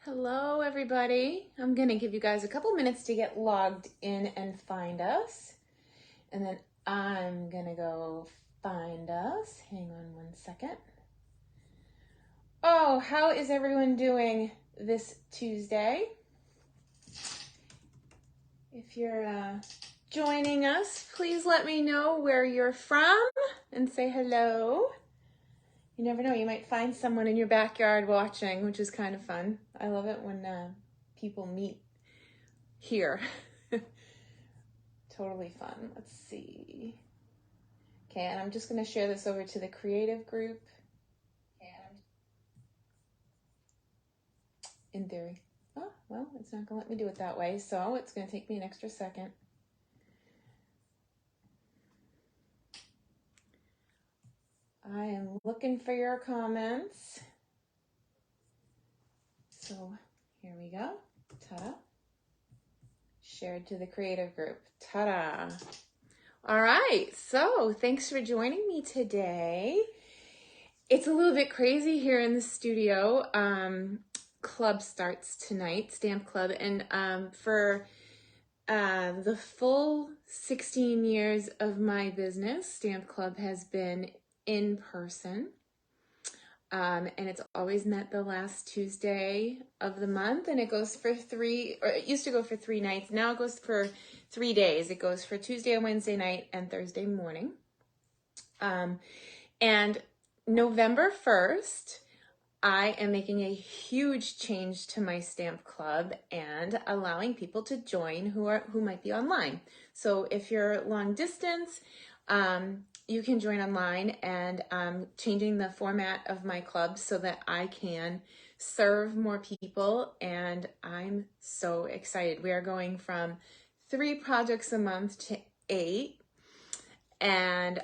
Hello, everybody. I'm going to give you guys a couple minutes to get logged in and find us. And then I'm going to go find us. Hang on one second. Oh, how is everyone doing this Tuesday? If you're joining us, please let me know where you're from and say hello. You never know, you might find someone in your backyard watching, which is kind of fun. I love it when people meet here. Totally fun. Let's see. Okay, and I'm just going to share this over to the creative group. In theory. Oh, well, it's not going to let me do it that way, so it's going to take me an extra second. I am looking for your comments. So here we go. Ta-da. Shared to the creative group. Ta-da. All right, so thanks for joining me today. It's a little bit crazy here in the studio. Club starts tonight, Stamp Club, and for the full 16 years of my business, Stamp Club has been in person, and it's always met the last Tuesday of the month, and it goes for it used to go for 3 nights. Now it goes for 3 days. It goes for Tuesday and Wednesday night and Thursday morning. And November 1st, I am making a huge change to my Stamp Club and allowing people to join who might be online. So if you're long distance, you can join online, and I'm changing the format of my club so that I can serve more people, and I'm so excited. We are going from 3 projects a month to 8, and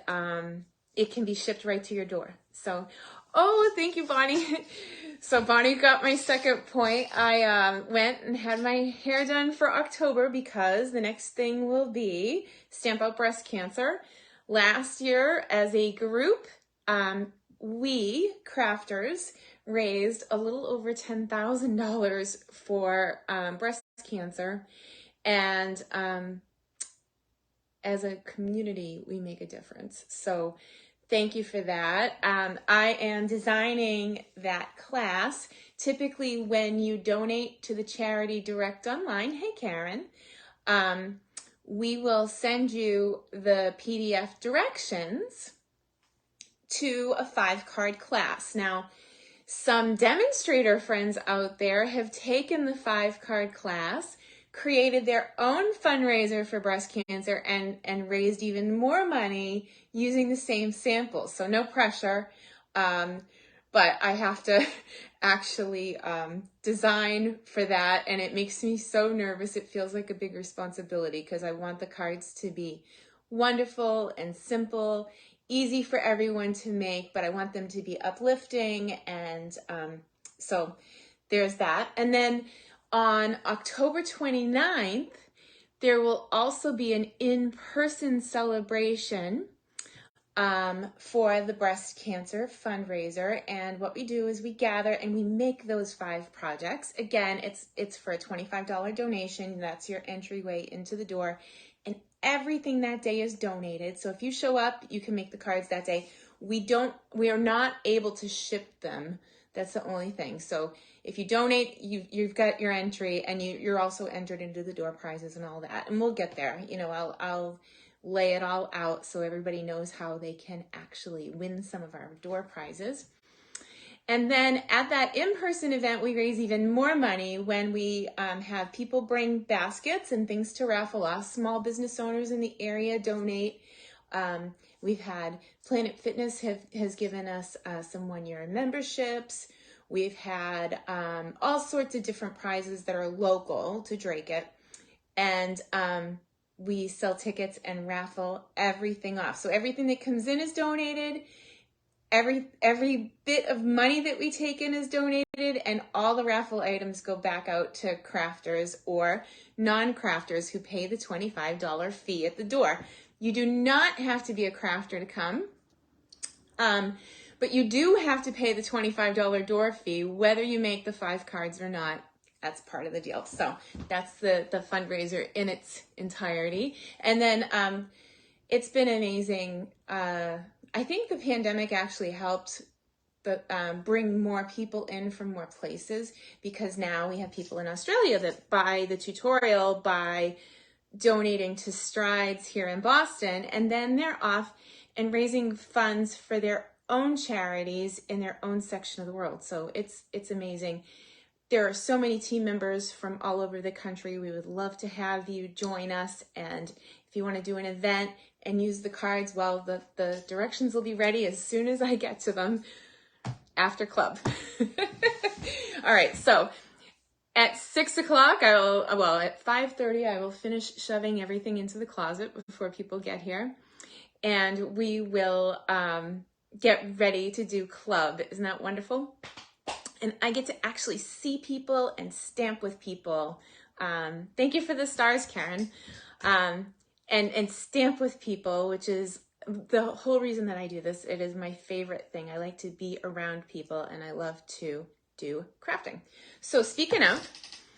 it can be shipped right to your door. So, oh, thank you, Bonnie. So Bonnie got my second point. I went and had my hair done for October because the next thing will be Stamp Out Breast Cancer. Last year, as a group, we crafters raised a little over $10,000 for breast cancer, and as a community, we make a difference. So thank you for that. I am designing that class. Typically, when you donate to the charity direct online, hey Karen, we will send you the PDF directions to a 5-card class. Now, some demonstrator friends out there have taken the 5-card class, created their own fundraiser for breast cancer, and raised even more money using the same samples. So no pressure, but I have to actually design for that, and it makes me so nervous. It feels like a big responsibility because I want the cards to be wonderful and simple, easy for everyone to make, but I want them to be uplifting, and so there's that. And then on October 29th, there will also be an in-person celebration for the breast cancer fundraiser. And what we do is we gather and we make those 5 projects. Again, it's for a $25 donation. That's your entryway into the door. And everything that day is donated. So if you show up, you can make the cards that day. We are not able to ship them. That's the only thing. So if you donate, you've got your entry, and you're also entered into the door prizes and all that. And we'll get there. You know, I'll lay it all out so everybody knows how they can actually win some of our door prizes. And then at that in-person event, we raise even more money when we have people bring baskets and things to raffle off. Small business owners in the area donate. We've had Planet Fitness has given us some 1-year memberships. We've had all sorts of different prizes that are local to Drake-It. And we sell tickets and raffle everything off. So everything that comes in is donated. Every bit of money that we take in is donated, and all the raffle items go back out to crafters or non-crafters who pay the $25 fee at the door. You do not have to be a crafter to come, but you do have to pay the $25 door fee, whether you make the 5 cards or not. that's part of the deal. So that's the fundraiser in its entirety. And then it's been amazing. I think the pandemic actually helped bring more people in from more places, because now we have people in Australia that buy the tutorial by donating to Strides here in Boston, and then they're off and raising funds for their own charities in their own section of the world. So it's amazing. There are so many team members from all over the country. We would love to have you join us. And if you want to do an event and use the cards, well, the directions will be ready as soon as I get to them after club. All right, so at 6 o'clock, at 5:30, I will finish shoving everything into the closet before people get here. And we will get ready to do club. Isn't that wonderful? And I get to actually see people and stamp with people. Thank you for the stars, Karen. And stamp with people, which is the whole reason that I do this. It is my favorite thing. I like to be around people, and I love to do crafting. So speaking of,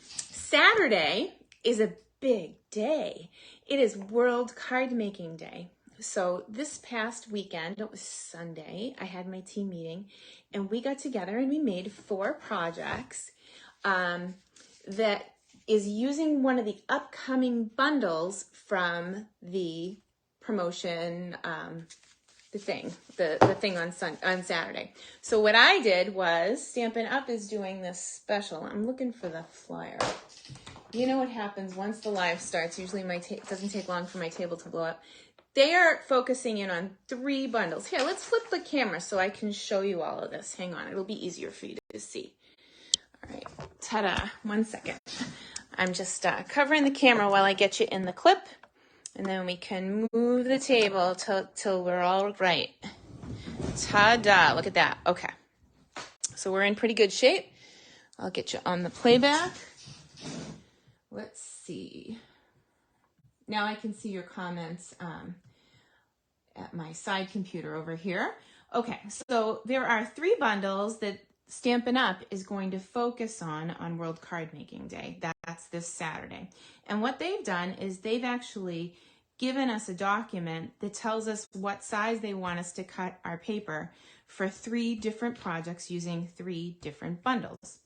Saturday is a big day. It is World Card Making Day. So this past weekend, it was Sunday, I had my team meeting, and we got together and we made 4 projects that is using one of the upcoming bundles from the promotion, the thing on Saturday. So what I did was, Stampin' Up is doing this special. I'm looking for the flyer. You know what happens once the live starts? Usually it doesn't take long for my table to blow up. They are focusing in on 3 bundles. Here, let's flip the camera so I can show you all of this. Hang on, it'll be easier for you to see. All right, ta-da, 1 second. I'm just covering the camera while I get you in the clip, and then we can move the table till we're all right. Ta-da, look at that. Okay, so we're in pretty good shape. I'll get you on the playback. Let's see. Now I can see your comments at my side computer over here. Okay, so there are 3 bundles that Stampin' Up is going to focus on World Card Making Day. That's this Saturday. And what they've done is they've actually given us a document that tells us what size they want us to cut our paper for 3 different projects using 3 different bundles.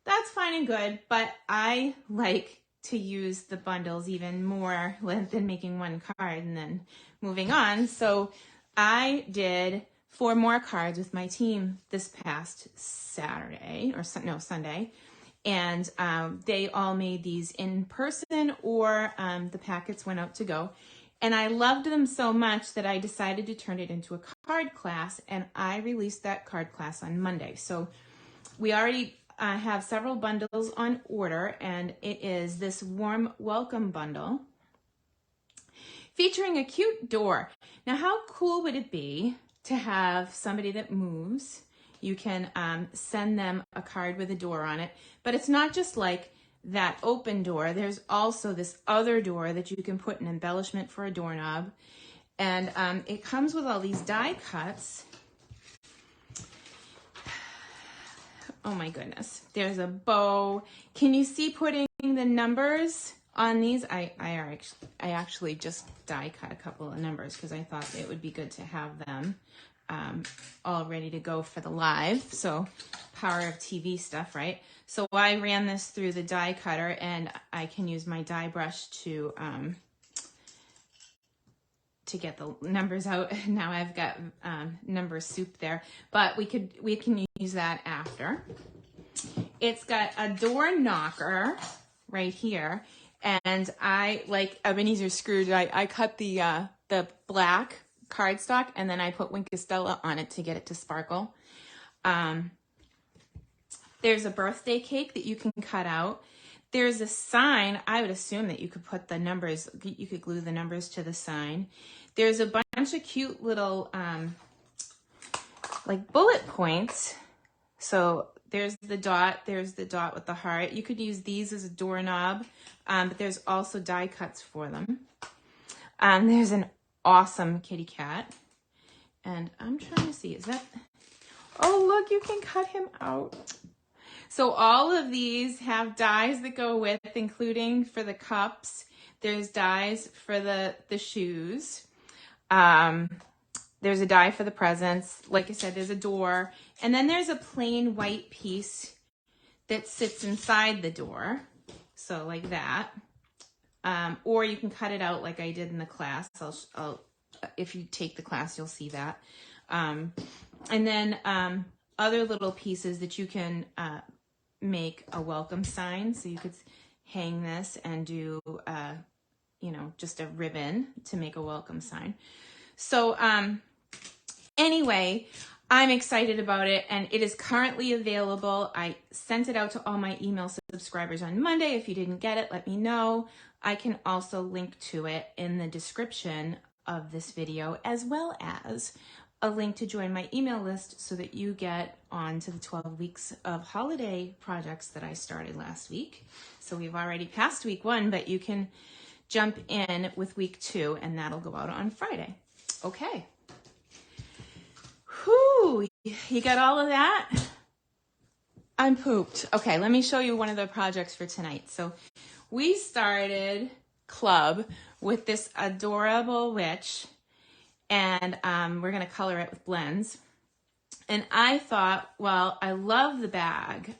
That's fine and good, but I like to use the bundles even more than making 1 card and then moving on. So I did 4 more cards with my team this past Sunday. And they all made these in person, or the packets went out to go. And I loved them so much that I decided to turn it into a card class, and I released that card class on Monday. So we already have several bundles on order, and it is this warm welcome bundle featuring a cute door. Now, how cool would it be to have somebody that moves? You can send them a card with a door on it, but it's not just like that open door. There's also this other door that you can put an embellishment for a doorknob, and it comes with all these die cuts. Oh my goodness, there's a bow. Can you see putting the numbers on these? I actually just die cut a couple of numbers because I thought it would be good to have them all ready to go for the live. So power of TV stuff, right? So I ran this through the die cutter, and I can use my die brush to get the numbers out. Now I've got number soup there, but we can use that after. It's got a door knocker right here, and I like Ebenezer Scrooge. I cut the black cardstock, and then I put Wink of Stella on it to get it to sparkle. There's a birthday cake that you can cut out. There's a sign. I would assume that you could put the numbers, you could glue the numbers to the sign. There's a bunch of cute little like bullet points. So there's the dot with the heart. You could use these as a doorknob, but there's also die cuts for them. There's an awesome kitty cat. And I'm trying to see, is that, oh look, you can cut him out. So all of these have dies that go with, including for the cups. There's dies for the shoes. There's a die for the presents. Like I said, there's a door. And then there's a plain white piece that sits inside the door. So like that. Or you can cut it out like I did in the class. I'll if you take the class, you'll see that. And then other little pieces that you can make a welcome sign. So you could hang this and do, you know, just a ribbon to make a welcome sign. So anyway, I'm excited about it, and it is currently available. I sent it out to all my email subscribers on Monday. If you didn't get it, let me know. I can also link to it in the description of this video, as well as a link to join my email list so that you get on to the 12 weeks of holiday projects that I started last week. So we've already passed week 1, but you can jump in with week 2, and that'll go out on Friday. Okay. Whew, you got all of that? I'm pooped. Okay, let me show you one of the projects for tonight. So we started Club with this adorable witch, and we're going to color it with blends. And I thought, well, I love the bag.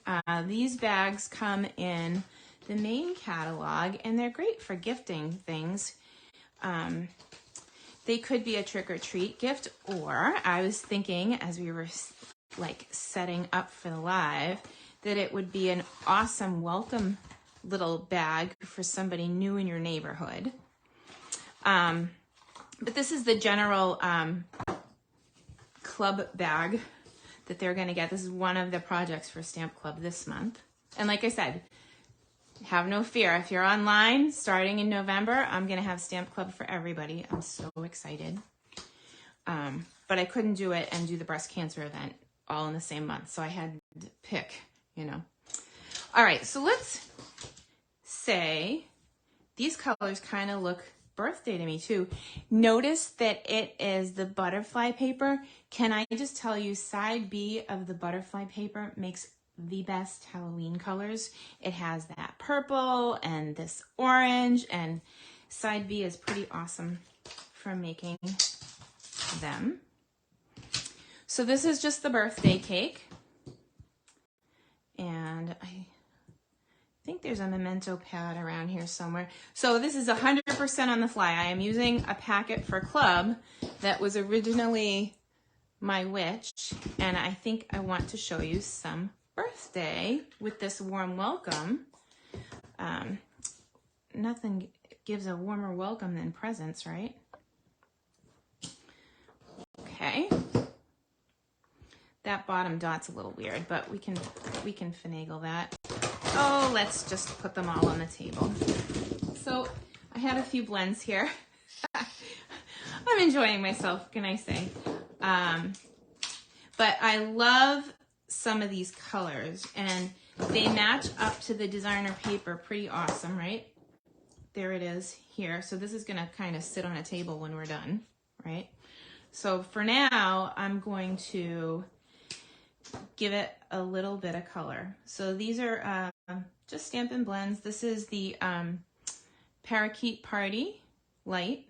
These bags come in the main catalog, and they're great for gifting things. They could be a trick-or-treat gift, or I was thinking, as we were like setting up for the live, that it would be an awesome welcome little bag for somebody new in your neighborhood. But this is the general club bag that they're going to get. This is one of the projects for Stamp Club this month. And like I said, have no fear. If you're online, starting in November, I'm going to have Stamp Club for everybody. I'm so excited. But I couldn't do it and do the breast cancer event all in the same month. So I had to pick, you know. All right, so let's say these colors kind of look birthday to me too. Notice that it is the butterfly paper. Can I just tell you, side B of the butterfly paper makes the best Halloween colors. It has that purple and this orange, and side B is pretty awesome for making them. So this is just the birthday cake, and I think there's a memento pad around here somewhere. So this is 100% on the fly. I am using a packet for Club that was originally my witch, and I think I want to show you some birthday with this warm welcome. Nothing gives a warmer welcome than presents, right? Okay. That bottom dot's a little weird, but we can finagle that. Oh, let's just put them all on the table. So I have a few blends here. I'm enjoying myself, can I say? But I love some of these colors, and they match up to the designer paper pretty awesome, right? There it is here. So this is going to kind of sit on a table when we're done, right? So for now, I'm going to give it a little bit of color. So these are just Stampin' Blends. This is the Parakeet Party Light.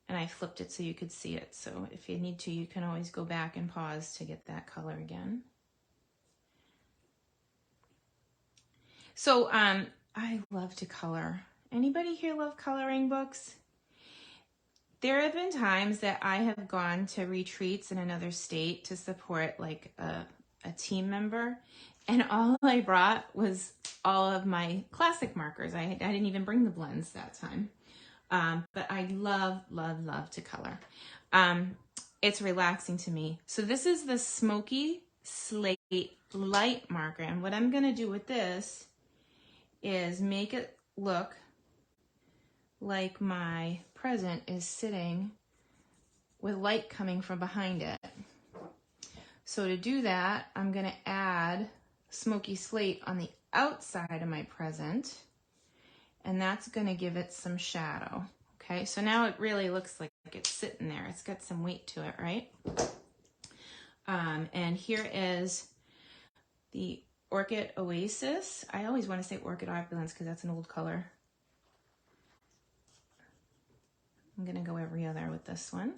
And I flipped it so you could see it. So if you need to, you can always go back and pause to get that color again. So I love to color. Anybody here love coloring books? There have been times that I have gone to retreats in another state to support like a team member, and all I brought was all of my classic markers. I didn't even bring the blends that time. But I love, love, love to color. It's relaxing to me. So this is the Smoky Slate Light marker. And what I'm going to do with this is make it look like my present is sitting with light coming from behind it. So to do that, I'm going to add Smoky Slate on the outside of my present. And that's going to give it some shadow. Okay, so now it really looks like it's sitting there. It's got some weight to it, right? And here is the Orchid Oasis. I always want to say Orchid Opulence because that's an old color. I'm going to go every other with this one.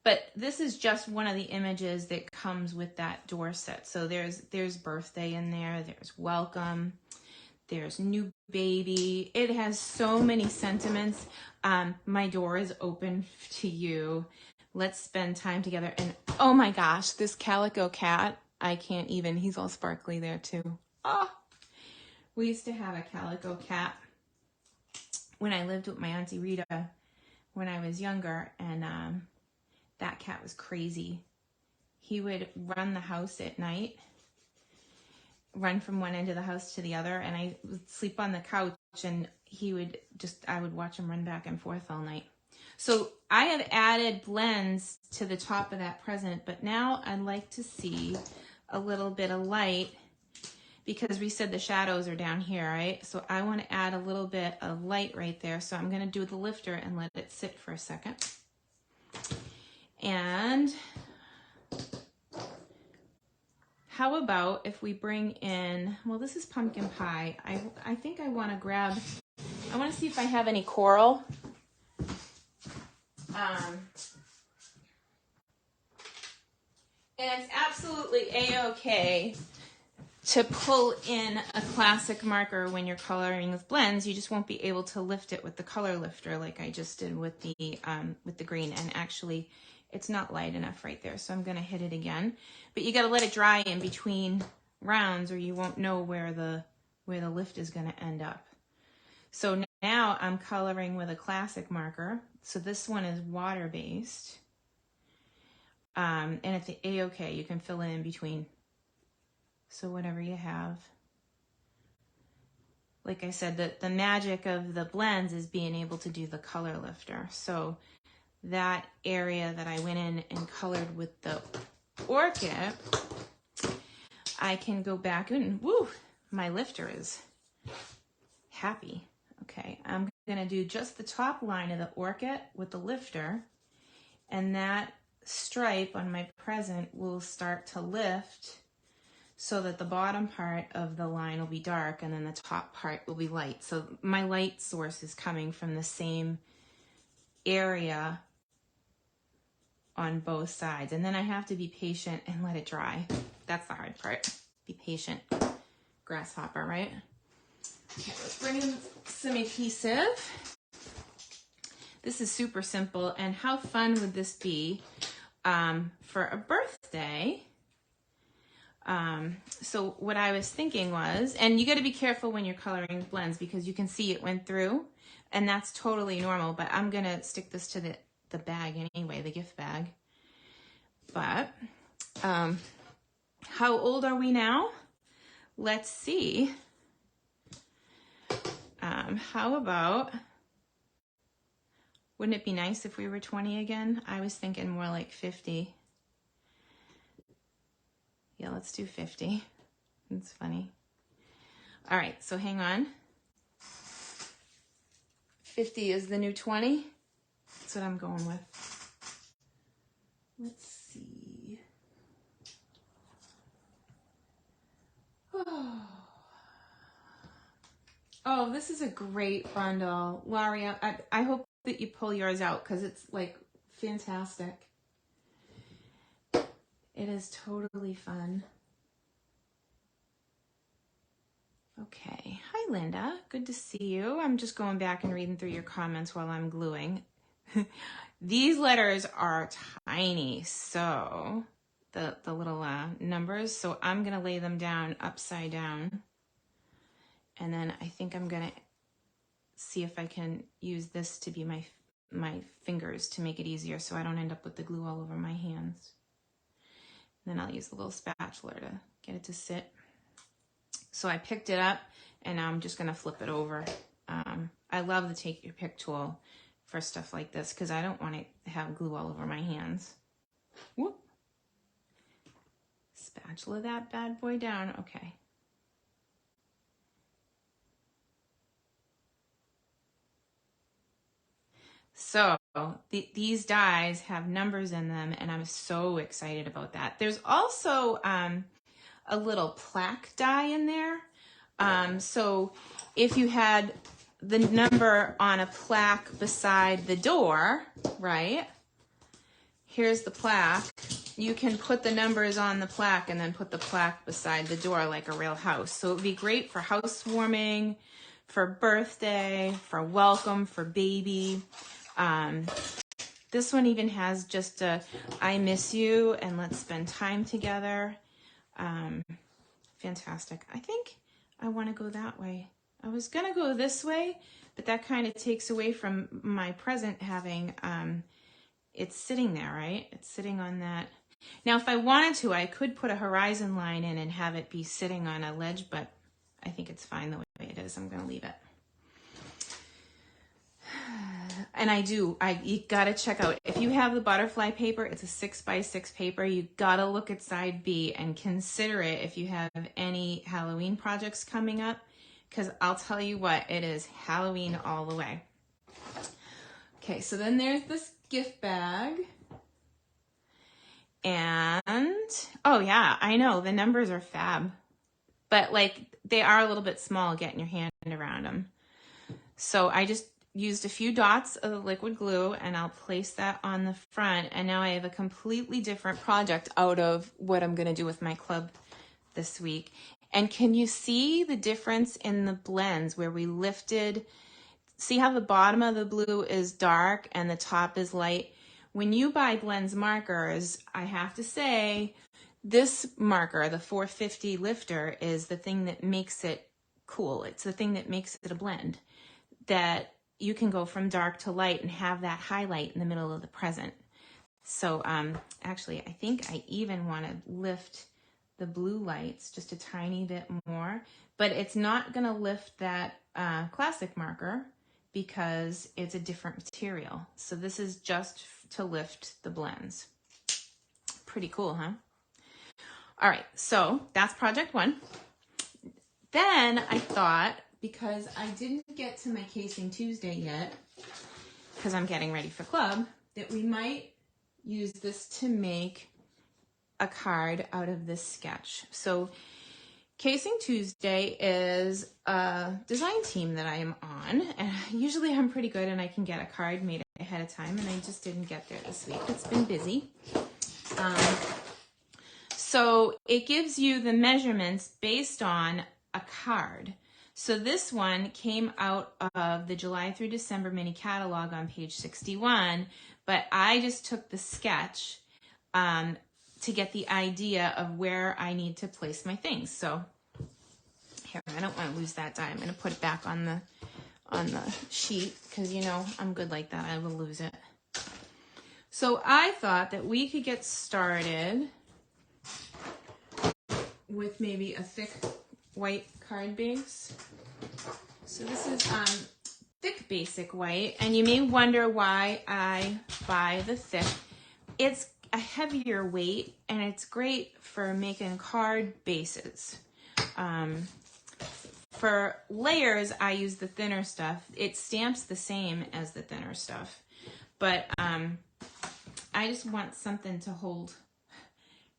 But this is just one of the images that comes with that door set. So there's birthday in there, there's welcome, there's new baby. It has so many sentiments. My door is open to you. Let's spend time together. And oh my gosh, this calico cat, I can't even, he's all sparkly there too. Oh, we used to have a calico cat when I lived with my Auntie Rita when I was younger, and that cat was crazy. He would run the house at night, run from one end of the house to the other, and I would sleep on the couch, and I would watch him run back and forth all night. So I have added blends to the top of that present, but now I'd like to see a little bit of light because we said the shadows are down here, right? So I want to add a little bit of light right there. So I'm going to do the lifter and let it sit for a second. And how about if we bring in, well, this is pumpkin pie. I think I want to see if I have any coral. And it's absolutely a-okay to pull in a classic marker when you're coloring with blends. You just won't be able to lift it with the color lifter like I just did with the green. And actually, it's not light enough right there, so I'm going to hit it again. But you got to let it dry in between rounds, or you won't know where the lift is going to end up. So now I'm coloring with a classic marker. So this one is water-based. And it's a-okay. You can fill in between. So whatever you have. Like I said, the magic of the blends is being able to do the color lifter. So that area that I went in and colored with the orchid, I can go back and, woo, my lifter is happy. Okay, I'm gonna do just the top line of the orchid with the lifter, and that stripe on my present will start to lift so that the bottom part of the line will be dark and then the top part will be light. So my light source is coming from the same area on both sides. And then I have to be patient and let it dry. That's the hard part. Be patient. Grasshopper, right? Okay, let's bring in some adhesive. This is super simple. And how fun would this be for a birthday? So what I was thinking was, and you got to be careful when you're coloring blends because you can see it went through, and that's totally normal, but I'm going to stick this to the bag anyway, the gift bag. But how old are we now? Let's see. How about, wouldn't it be nice if we were 20 again? I was thinking more like 50. Yeah, let's do 50. It's funny. All right, so hang on. 50 is the new 20. That's what I'm going with. Let's see. Oh, this is a great bundle. Laurie, I hope that you pull yours out because it's like fantastic. It is totally fun. Okay. Hi, Linda. Good to see you. I'm just going back and reading through your comments while I'm gluing. These letters are tiny, so the little numbers, so I'm going to lay them down upside down. And then I think I'm going to see if I can use this to be my fingers to make it easier so I don't end up with the glue all over my hands. And then I'll use the little spatula to get it to sit. So I picked it up and now I'm just going to flip it over. I love the Take Your Pick tool for stuff like this because I don't want to have glue all over my hands. Whoop. Spatula that bad boy down. Okay. So these dies have numbers in them, and I'm so excited about that. There's also a little plaque die in there. So if you had the number on a plaque beside the door, right? Here's the plaque. You can put the numbers on the plaque and then put the plaque beside the door like a real house. So it would be great for housewarming, for birthday, for welcome, for baby. This one even has just a I miss you and let's spend time together. Fantastic. I think I want to go that way. I was going to go this way, but that kind of takes away from my present having, it's sitting there, right? It's sitting on that. Now, if I wanted to, I could put a horizon line in and have it be sitting on a ledge, but I think it's fine the way it is. I'm going to leave it. And you gotta check out, if you have the butterfly paper, it's a 6x6 paper. You gotta look at side B and consider it if you have any Halloween projects coming up, because I'll tell you what, it is Halloween all the way. Okay, so then there's this gift bag. And, oh yeah, I know, the numbers are fab. But like, they are a little bit small getting your hand around them. So I just used a few dots of the liquid glue and I'll place that on the front. And now I have a completely different project out of what I'm gonna do with my club this week. And can you see the difference in the blends where we lifted? See how the bottom of the blue is dark and the top is light? When you buy Blends markers, I have to say, this marker, the 450 lifter, is the thing that makes it cool. It's the thing that makes it a blend. That you can go from dark to light and have that highlight in the middle of the present. So actually, I think I even want to lift the blue lights just a tiny bit more, but it's not going to lift that classic marker because it's a different material. So this is just to lift the blends. Pretty cool, huh? All right, so that's project one. Then I thought, because I didn't get to my Casing Tuesday yet, because I'm getting ready for club, that we might use this to make a card out of this sketch. So Casing Tuesday is a design team that I am on, and usually I'm pretty good and I can get a card made ahead of time, and I just didn't get there this week. It's been busy. So it gives you the measurements based on a card. So this one came out of the July through December mini catalog on page 61, but I just took the sketch to get the idea of where I need to place my things. So here, I don't want to lose that die. I'm going to put it back on the sheet because, you know, I'm good like that. I will lose it. So I thought that we could get started with maybe a thick white card base. So this is thick basic white, and you may wonder why I buy the thick. It's a heavier weight, and it's great for making card bases. For layers, I use the thinner stuff. It stamps the same as the thinner stuff, but I just want something to hold.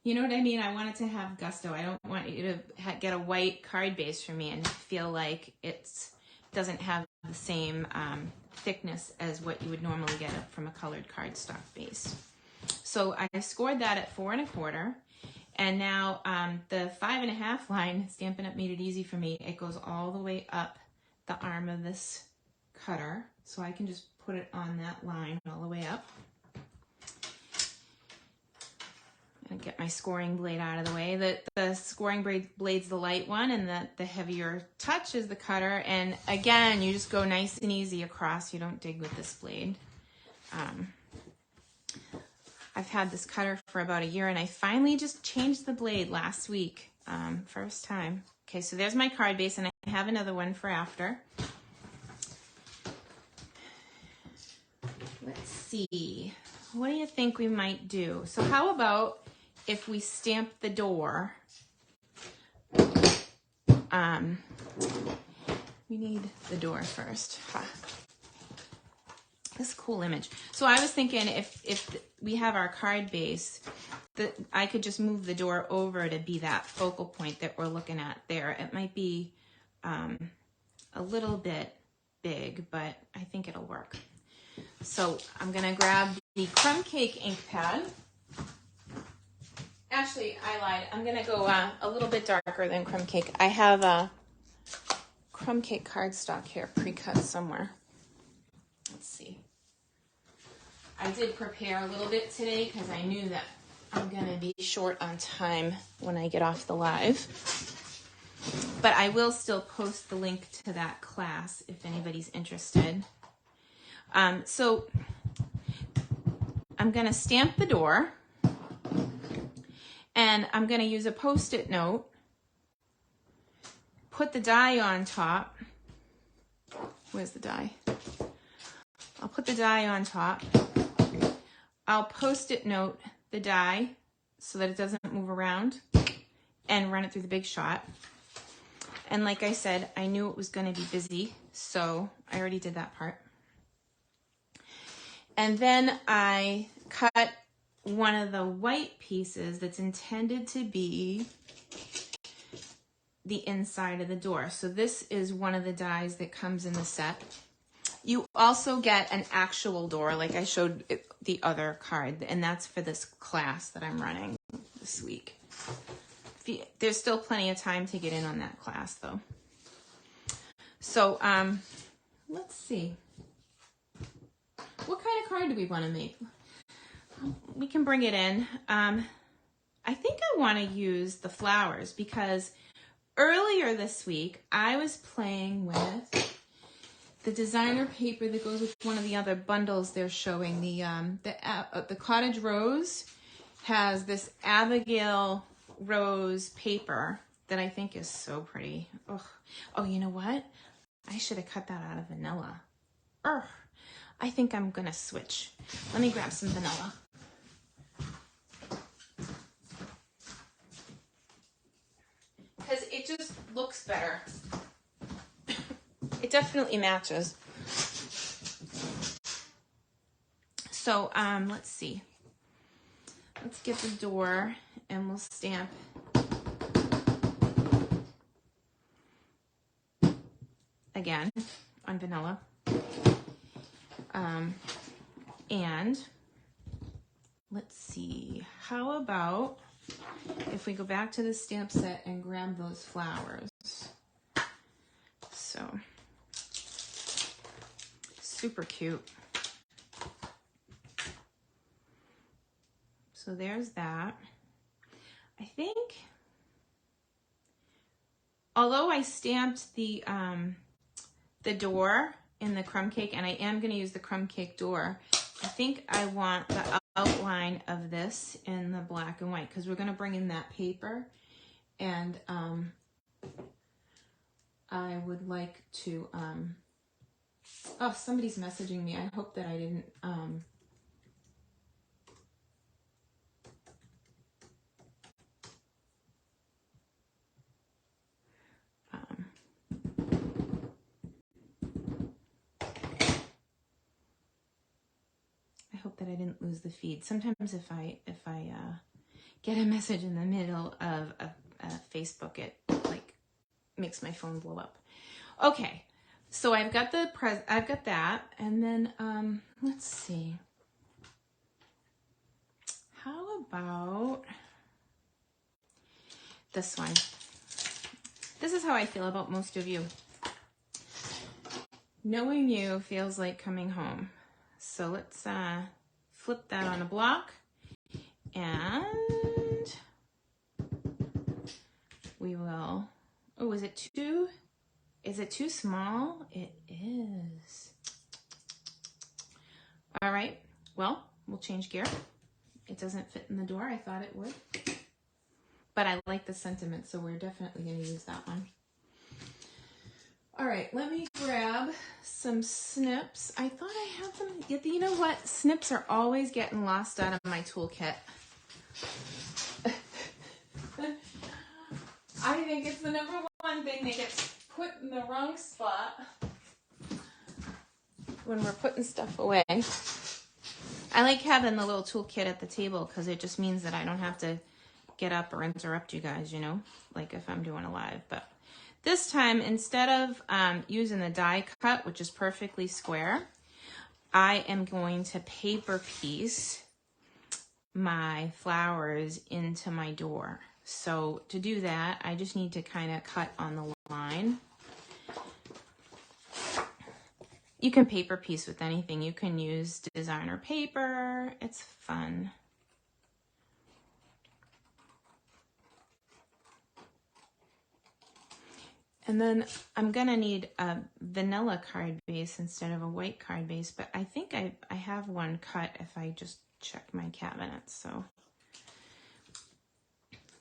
You know what I mean? I want it to have gusto. I don't want you to get a white card base for me and feel like it doesn't have the same thickness as what you would normally get from a colored cardstock base. So I scored that at 4 1/4. And now the 5 1/2 line, Stampin' Up! Made it easy for me. It goes all the way up the arm of this cutter. So I can just put it on that line all the way up. And get my scoring blade out of the way. The scoring blade's the light one, and the heavier touch is the cutter. And again, you just go nice and easy across. You don't dig with this blade. I've had this cutter for about a year, and I finally just changed the blade last week, first time. Okay, so there's my card base, and I have another one for after. Let's see. What do you think we might do? So how about if we stamp the door? We need the door first. This cool image. So I was thinking if we have our card base, that I could just move the door over to be that focal point that we're looking at there. It might be a little bit big, but I think it'll work. So I'm gonna grab the crumb cake ink pad. Actually, I lied. I'm gonna go a little bit darker than crumb cake. I have a crumb cake cardstock here pre-cut somewhere. Let's see. I did prepare a little bit today because I knew that I'm gonna be short on time when I get off the live. But I will still post the link to that class if anybody's interested. So I'm gonna stamp the door, and I'm gonna use a Post-it note, put the die on top. Where's the die? I'll put the die on top. I'll Post-it note the die so that it doesn't move around and run it through the Big Shot. And like I said, I knew it was going to be busy, so I already did that part. And then I cut one of the white pieces that's intended to be the inside of the door. So this is one of the dies that comes in the set. You also get an actual door, like I showed the other card, and that's for this class that I'm running this week. There's still plenty of time to get in on that class, though. So let's see. What kind of card do we want to make? We can bring it in. I think I want to use the flowers because earlier this week I was playing with the designer paper that goes with one of the other bundles they're showing. The Cottage Rose has this Abigail Rose paper that I think is so pretty. Ugh. Oh, you know what? I should have cut that out of vanilla. Ugh. I think I'm gonna switch. Let me grab some vanilla. Because it just looks better. It definitely matches. So let's see. Let's get the door and we'll stamp again on vanilla. And let's see, how about if we go back to the stamp set and grab those flowers? So, super cute. So there's that. I think, although I stamped the door in the crumb cake, and I am going to use the crumb cake door, I think I want the outline of this in the black and white because we're going to bring in that paper, and I would like to, oh, somebody's messaging me. I hope that I didn't, I hope that I didn't lose the feed. Sometimes if I get a message in the middle of a Facebook, it like makes my phone blow up. Okay, so I've got I've got that, and then let's see. How about this one? This is how I feel about most of you. Knowing you feels like coming home. So let's flip that on a block, and we will, oh, is it too small? It is. All right, well, we'll change gear. It doesn't fit in the door. I thought it would, but I like the sentiment, so we're definitely going to use that one. All right, let me grab some snips. I thought I had them. You know what? Snips are always getting lost out of my toolkit. I think it's the number one thing that gets put in the wrong spot. when we're putting stuff away. I like having the little toolkit at the table because it just means that I don't have to get up or interrupt you guys, you know, like if I'm doing a live. But this time, instead of using the die cut, which is perfectly square, I am going to paper piece my flowers into my door. So to do that, I just need to kind of cut on the line. You can paper piece with anything. You can use designer paper. It's fun. And then I'm gonna need a vanilla card base instead of a white card base, but I think I have one cut if I just check my cabinets, so.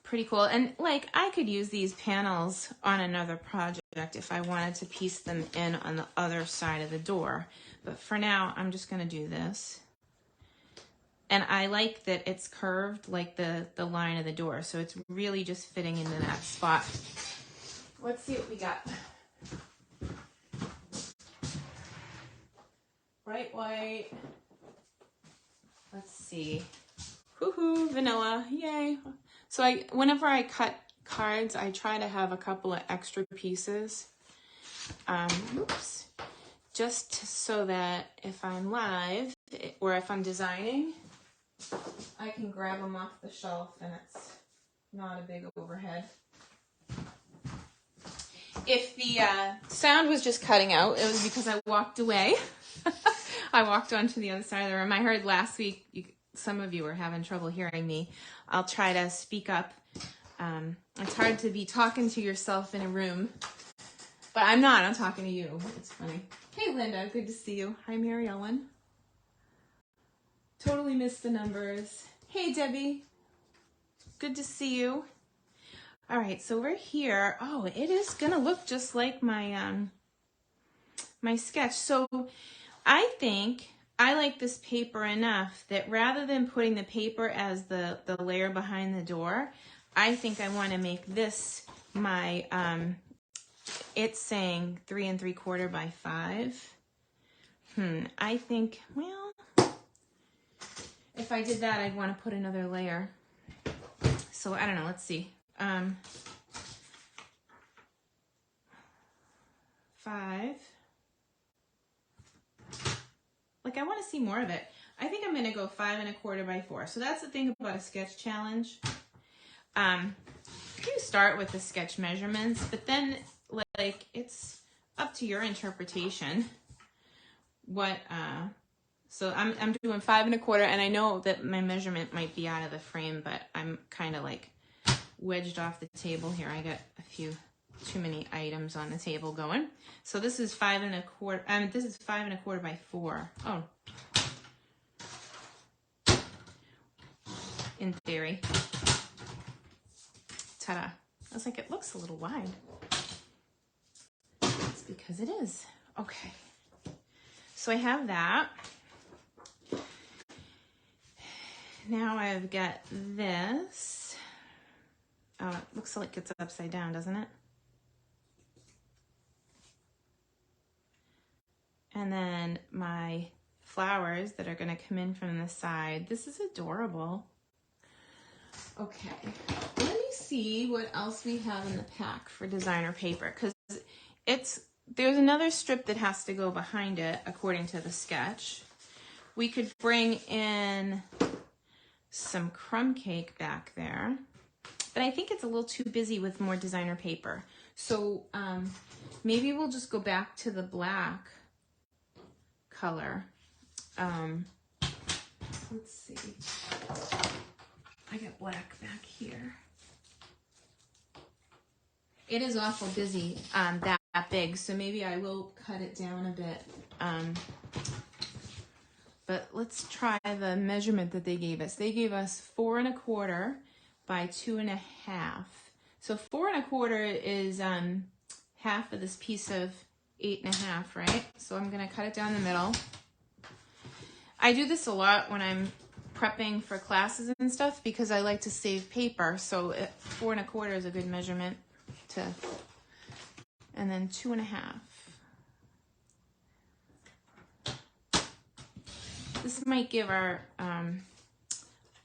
Pretty cool. And like I could use these panels on another project if I wanted to piece them in on the other side of the door. But for now, I'm just gonna do this. And I like that it's curved like the line of the door, so it's really just fitting into that spot. Let's see what we got. Bright white. Let's see. Woohoo, vanilla, yay. So whenever I cut cards, I try to have a couple of extra pieces. Oops. Just so that if I'm live or if I'm designing, I can grab them off the shelf and it's not a big overhead. If the sound was just cutting out, it was because I walked away. I walked onto the other side of the room. I heard last week, some of you were having trouble hearing me. I'll try to speak up. It's hard to be talking to yourself in a room, but I'm not. I'm talking to you. It's funny. Hey, Linda. Good to see you. Hi, Mary Ellen. Totally missed the numbers. Hey, Debbie. Good to see you. All right, so we're here. Oh, it is going to look just like my my sketch. So I think I like this paper enough that rather than putting the paper as the layer behind the door, I think I want to make this my, it's saying 3 3/4 by 5. I think, well, if I did that, I'd want to put another layer. So I don't know, let's see. 5. Like I want to see more of it. I think I'm going to go 5 1/4 by 4. So that's the thing about a sketch challenge. You start with the sketch measurements, but then like it's up to your interpretation. What, so I'm doing 5 1/4, and I know that my measurement might be out of the frame, but I'm kind of like wedged off the table here. I got a few too many items on the table going. So this is 5 1/4. This is 5 1/4 by 4. Oh, in theory. Ta-da! I was like, it looks a little wide. It's because it is. Okay. So I have that. Now I've got this. Oh, it looks like it's upside down, doesn't it? And then my flowers that are going to come in from the side. This is adorable. Okay, let me see what else we have in the pack for designer paper, because there's another strip that has to go behind it according to the sketch. We could bring in some crumb cake back there, but I think it's a little too busy with more designer paper. So maybe we'll just go back to the black color. Let's see. I got black back here. It is awful busy, that big, so maybe I will cut it down a bit. But let's try the measurement that they gave us. They gave us 4 1/4 by 2 1/2. So 4 1/4 is half of this piece of 8 1/2, right? So I'm gonna cut it down the middle. I do this a lot when I'm prepping for classes and stuff because I like to save paper. So 4 1/4 is a good measurement to, and then 2 1/2. This might give our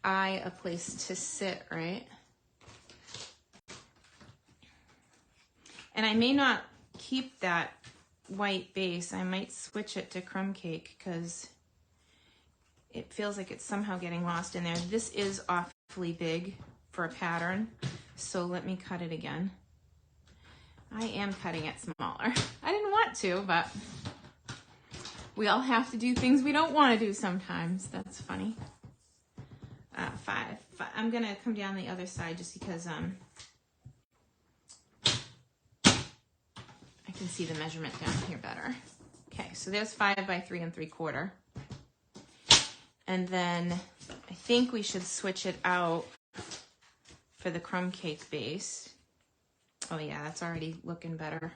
eye a place to sit, right? And I may not keep that white base. I might switch it to crumb cake because it feels like it's somehow getting lost in there. This is awfully big for a pattern, so let me cut it again. I am cutting it smaller. I didn't want to, but we all have to do things we don't want to do sometimes. That's funny. 5. I'm gonna come down the other side just because I can see the measurement down here better. Okay, so there's 5 by 3 3/4. And then I think we should switch it out for the crumb cake base. Oh yeah, that's already looking better.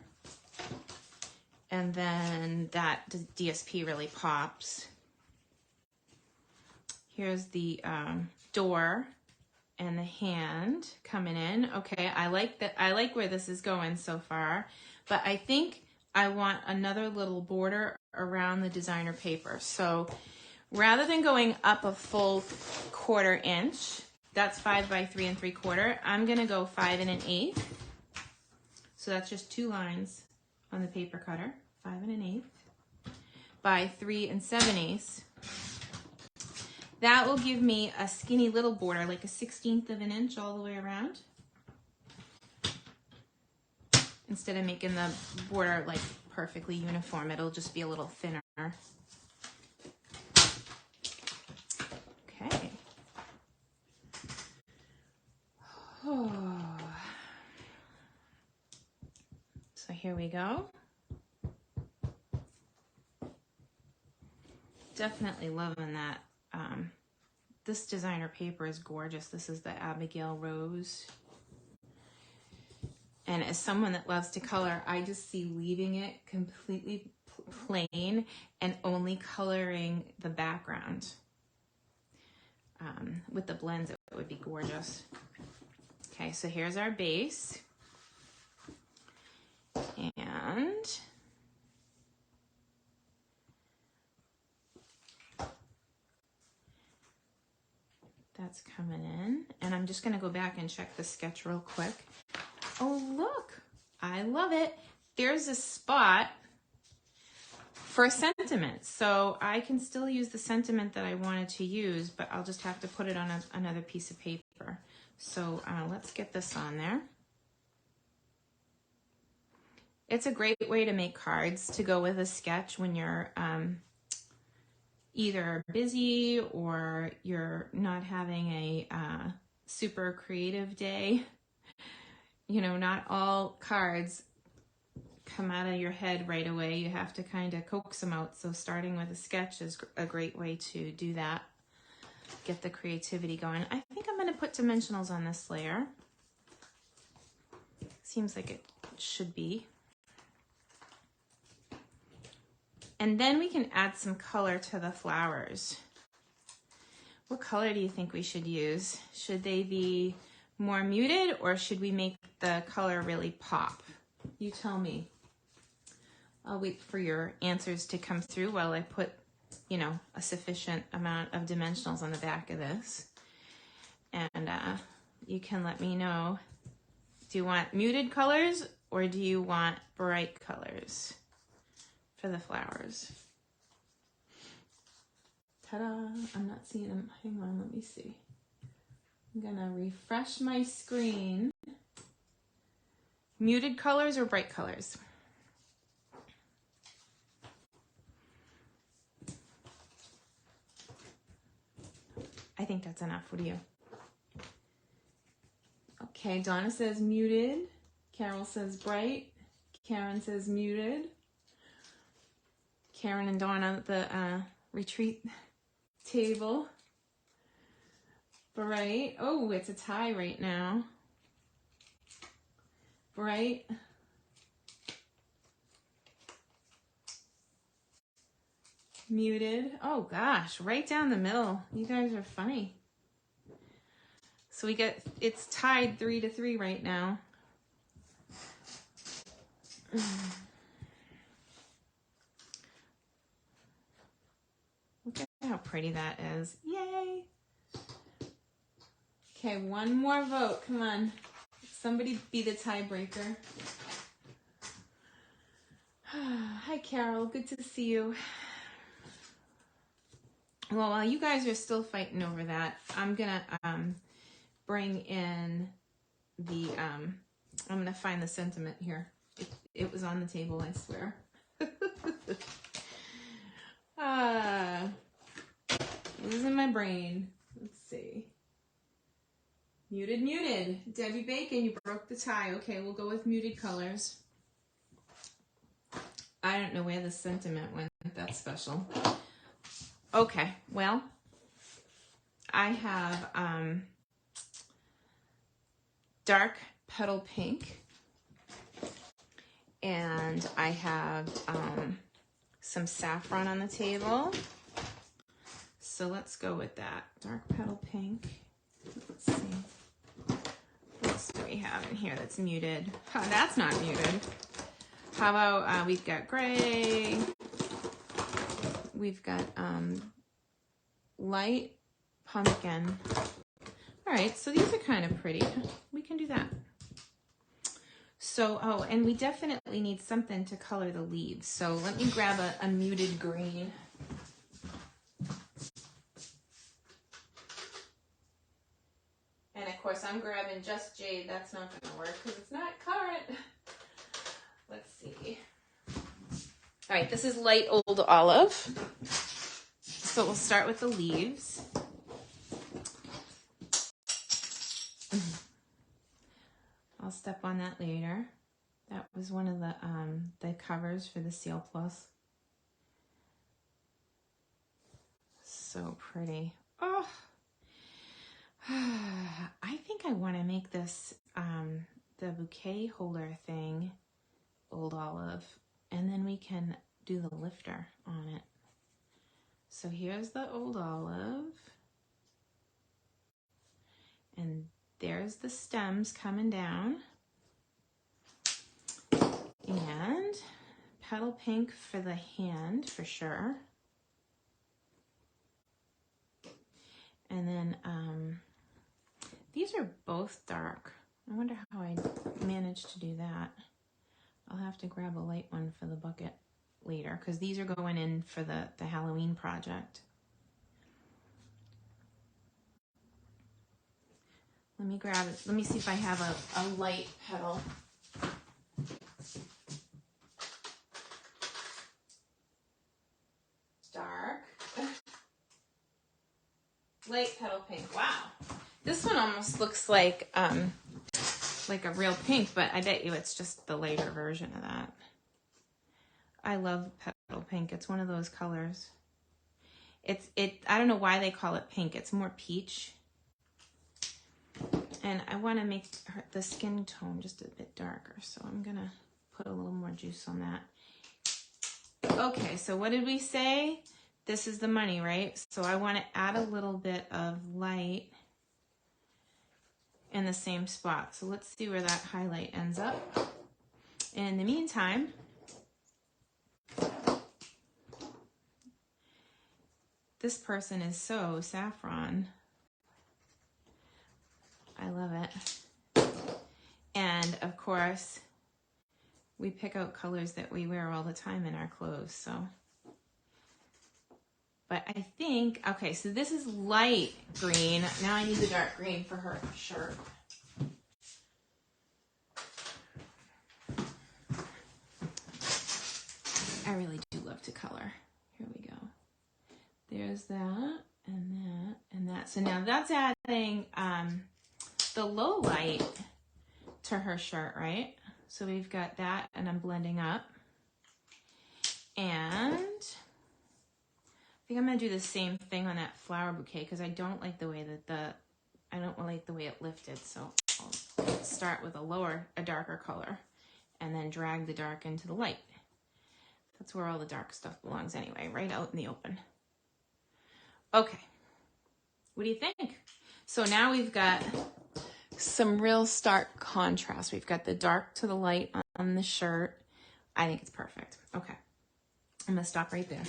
And then that DSP really pops. Here's the door and the hand coming in. Okay, I like that. I like where this is going so far, but I think I want another little border around the designer paper. So rather than going up a full 1/4 inch, that's 5 by 3 3/4, I'm gonna go 5 1/8. So that's just 2 lines on the paper cutter, 5 1/8 by 3 7/8. That will give me a skinny little border, like a 1/16 of an inch all the way around. Instead of making the border like perfectly uniform, it'll just be a little thinner. Okay. Oh. So here we go. Definitely loving that. This designer paper is gorgeous. This is the Abigail Rose. And as someone that loves to color, I just see leaving it completely plain and only coloring the background. With the blends, it would be gorgeous. Okay, so here's our base. And that's coming in. And I'm just gonna go back and check the sketch real quick. Oh, look, I love it. There's a spot for sentiment. So I can still use the sentiment that I wanted to use, but I'll just have to put it on another piece of paper. So let's get this on there. It's a great way to make cards to go with a sketch when you're either busy or you're not having a super creative day. You know, not all cards come out of your head right away. You have to kind of coax them out. So starting with a sketch is a great way to do that. Get the creativity going. I think I'm going to put dimensionals on this layer. Seems like it should be. And then we can add some color to the flowers. What color do you think we should use? Should they be more muted or should we make the color really pop? You tell me. I'll wait for your answers to come through while I put, you know, a sufficient amount of dimensionals on the back of this. And you can let me know, do you want muted colors or do you want bright colors for the flowers? Ta-da! I'm not seeing them. Hang on, let me see. I'm gonna refresh my screen. Muted colors or bright colors? I think that's enough. What do you? Okay, Donna says muted. Carol says bright. Karen says muted. Karen and Donna at the retreat table. Bright. Oh, it's a tie right now. Bright. Muted. Oh gosh, right down the middle. You guys are funny. So we get, it's tied 3-3 right now. Look at How pretty that is. Yay. Okay, one more vote. Come on. Somebody be the tiebreaker. Hi, Carol. Good to see you. Well, while you guys are still fighting over that, I'm going to bring in the, I'm going to find the sentiment here. It was on the table, I swear. Losing my brain. Let's see. Muted. Debbie Bacon, you broke the tie. Okay, we'll go with muted colors. I don't know where the sentiment went. That's special. Okay, well, I have dark petal pink, and I have some saffron on the table. So let's go with that. Dark petal pink. Let's see. What else do we have in here that's muted? Oh, that's not muted. How about we've got gray. We've got light pumpkin. All right, so these are kind of pretty. We can do that. So, oh, and we definitely need something to color the leaves. So let me grab a muted green. And of course, I'm grabbing just jade. That's not going to work because it's not current. Let's see. All right, this is light old olive. So we'll start with the leaves. I'll step on that later. That was one of the covers for the Seal Plus. So pretty. Oh, I think I want to make this the bouquet holder thing old olive, and then we can do the lifter on it. So here's the old olive, and there's the stems coming down, and petal pink for the hand for sure. And then these are both dark. I wonder how I managed to do that. I'll have to grab a light one for the bucket later because these are going in for the Halloween project. Let me grab it. Let me see if I have a light petal. Dark. Light petal pink. Wow. This one almost looks like a real pink, but I bet you it's just the later version of that. I love petal pink. It's one of those colors. I don't know why they call it pink. It's more peach. And I want to make the skin tone just a bit darker, so I'm going to put a little more juice on that. Okay, so what did we say? This is the money, right? So I want to add a little bit of light in the same spot. So let's see where that highlight ends up. And in the meantime, this person is so saffron. I love it. And of course, we pick out colors that we wear all the time in our clothes, so. But I think, okay, so this is light green. Now I need the dark green for her shirt. I really do love to color. Here we go. There's that, and that, and that. So now that's adding the low light to her shirt, right? So we've got that, and I'm blending up. And I think I'm gonna do the same thing on that flower bouquet because I don't like the way that I don't like the way it lifted. So I'll start with a darker color, and then drag the dark into the light. That's where all the dark stuff belongs anyway, right out in the open. Okay, what do you think? So now we've got some real stark contrast. We've got the dark to the light on the shirt. I think it's perfect. Okay, I'm gonna stop right there.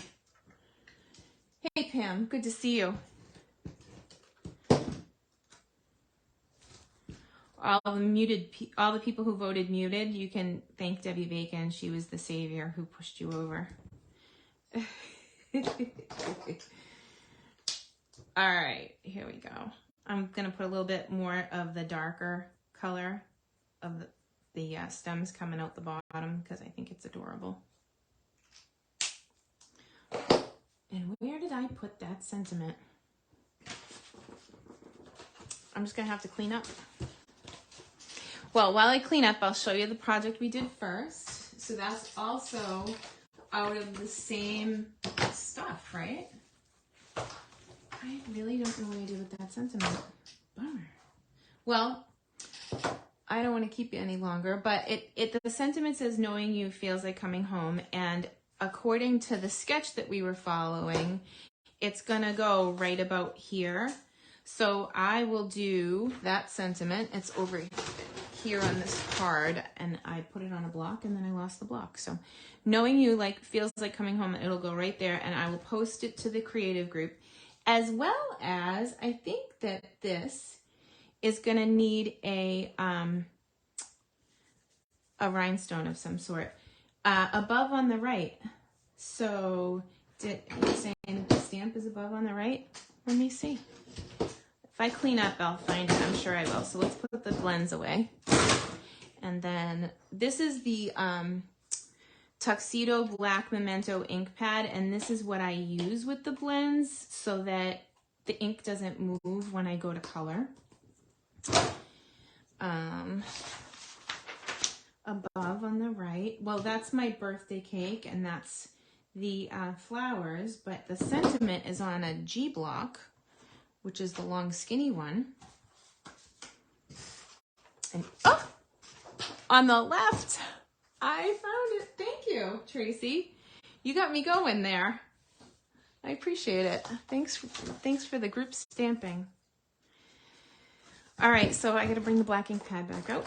Hey Pam, good to see you. All the people who voted muted, you can thank Debbie Bacon. She was the savior who pushed you over. All right, here we go. I'm gonna put a little bit more of the darker color of the stems coming out the bottom because I think it's adorable. And where did I put that sentiment? I'm just gonna have to clean up. Well, while I clean up, I'll show you the project we did first. So that's also out of the same stuff, right? I really don't know what I did with that sentiment. Bummer. Well, I don't want to keep you any longer, but the sentiment says knowing you feels like coming home, and according to the sketch that we were following, it's gonna go right about here. So I will do that sentiment. It's over here on this card, and I put it on a block and then I lost the block. So knowing you feels like coming home, it'll go right there, and I will post it to the creative group, as well as I think that this is gonna need a rhinestone of some sort above on the right. So you're saying the stamp is above on the right? Let me see. If I clean up, I'll find it. I'm sure I will. So let's put the blends away. And then this is the Tuxedo Black Memento ink pad, and this is what I use with the blends so that the ink doesn't move when I go to color. Above on the right, well, that's my birthday cake, and that's the flowers, but the sentiment is on a G block, which is the long skinny one. And on the left, I found it. Thank you, Tracy. You got me going there. I appreciate it. Thanks for the group stamping. All right, so I got to bring the black ink pad back out.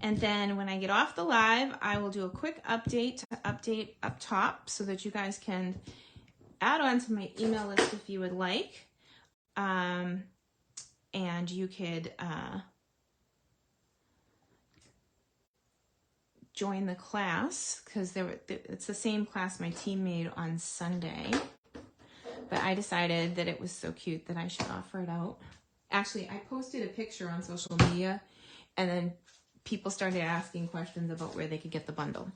And then when I get off the live, I will do a quick update up top so that you guys can add on to my email list if you would like. And you could join the class, because it's the same class my team made on Sunday. But I decided that it was so cute that I should offer it out. Actually, I posted a picture on social media, and then people started asking questions about where they could get the bundle.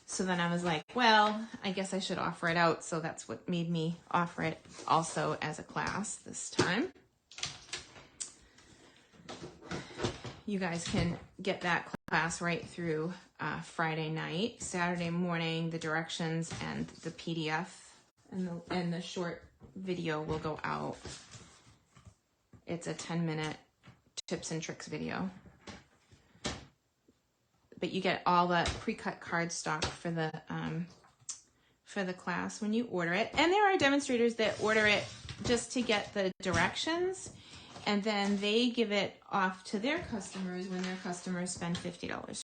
So then I was like, well, I guess I should offer it out. So that's what made me offer it also as a class this time. You guys can get that class right through Friday night. Saturday morning, the directions and the PDF and the short video will go out. It's a 10-minute tips and tricks video. But you get all the pre-cut cardstock for the class when you order it. And there are demonstrators that order it just to get the directions, and then they give it off to their customers when their customers spend $50.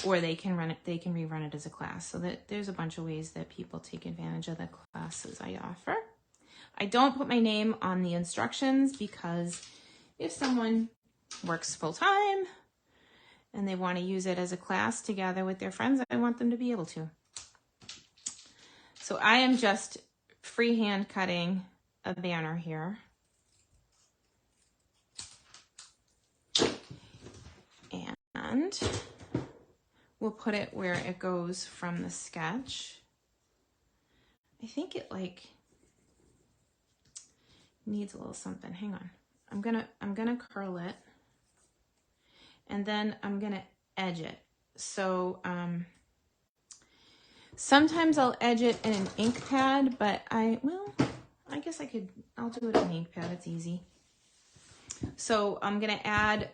Or they can run it, they can rerun it as a class. So that there's a bunch of ways that people take advantage of the classes I offer. I don't put my name on the instructions because if someone works full-time and they want to use it as a class to gather with their friends, I want them to be able to. So I am just freehand cutting a banner here. And we'll put it where it goes from the sketch. I think it needs a little something. Hang on. I'm gonna curl it, and then I'm gonna edge it. So sometimes I'll edge it in an ink pad, but I guess I'll do it in an ink pad. It's easy. So I'm gonna add,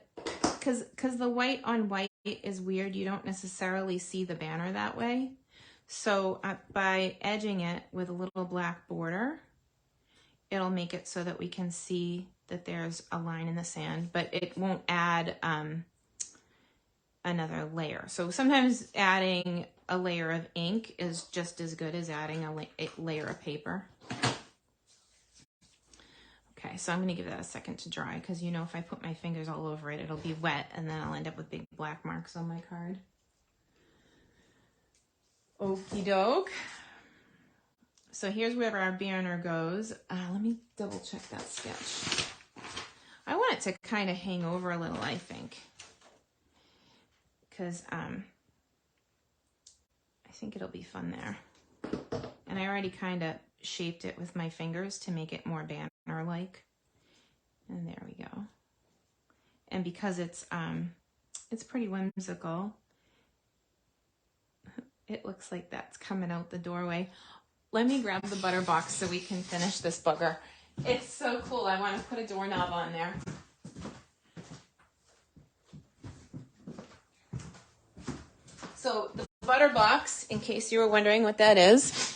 because the white on white is weird. You don't necessarily see the banner that way. So by edging it with a little black border, it'll make it so that we can see that there's a line in the sand, but it won't add another layer. So sometimes adding a layer of ink is just as good as adding a layer of paper. Okay, so I'm going to give that a second to dry because, you know, if I put my fingers all over it, it'll be wet and then I'll end up with big black marks on my card. Okie doke. So here's where our banner goes. Let me double check that sketch. I want it to kind of hang over a little, I think. Because I think it'll be fun there. And I already kind of shaped it with my fingers to make it more banner-like. And there we go. And because it's pretty whimsical, it looks like that's coming out the doorway. Let me grab the butter box so we can finish this bugger. It's so cool. I want to put a doorknob on there. So the butter box, in case you were wondering what that is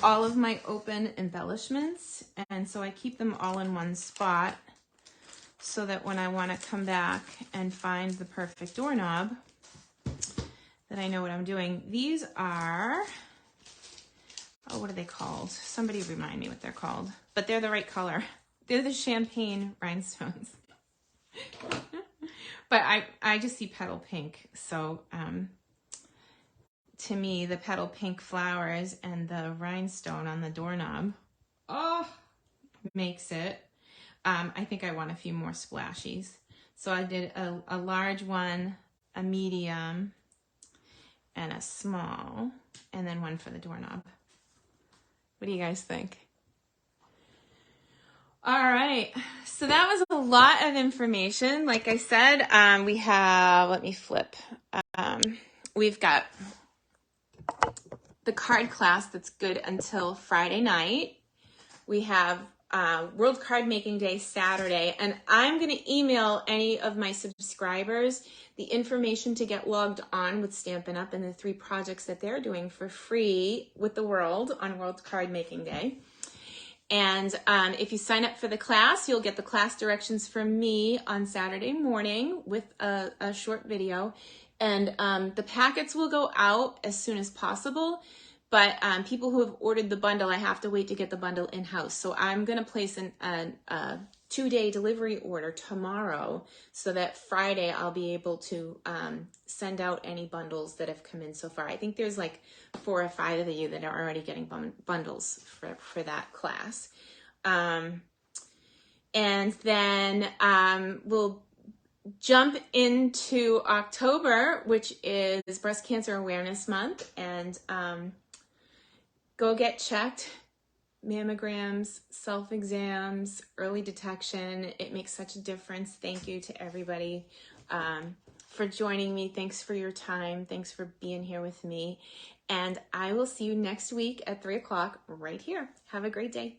all of my open embellishments. And so I keep them all in one spot so that when I want to come back and find the perfect doorknob, that I know what I'm doing. These are, oh, what are they called? Somebody remind me what they're called. But they're the right color. They're the champagne rhinestones. But I just see petal pink. So to me, the petal pink flowers and the rhinestone on the doorknob, makes it. I think I want a few more splashies. So I did a large one, a medium, and a small, and then one for the doorknob. What do you guys think? All right, so that was a lot of information. Like I said, we have, let me flip. We've got the card class that's good until Friday night. We have World Card Making Day Saturday, and I'm going to email any of my subscribers the information to get logged on with Stampin' Up! And the 3 projects that they're doing for free with the world on World Card Making Day. And if you sign up for the class, you'll get the class directions from me on Saturday morning with a short video. And the packets will go out as soon as possible. But people who have ordered the bundle, I have to wait to get the bundle in-house. So I'm going to place a 2-day delivery order tomorrow so that Friday I'll be able to send out any bundles that have come in so far. I think there's like 4 or 5 of you that are already getting bundles for that class. And then we'll jump into October, which is Breast Cancer Awareness Month. And go get checked. Mammograms, self-exams, early detection. It makes such a difference. Thank you to everybody for joining me. Thanks for your time. Thanks for being here with me. And I will see you next week at 3 o'clock right here. Have a great day.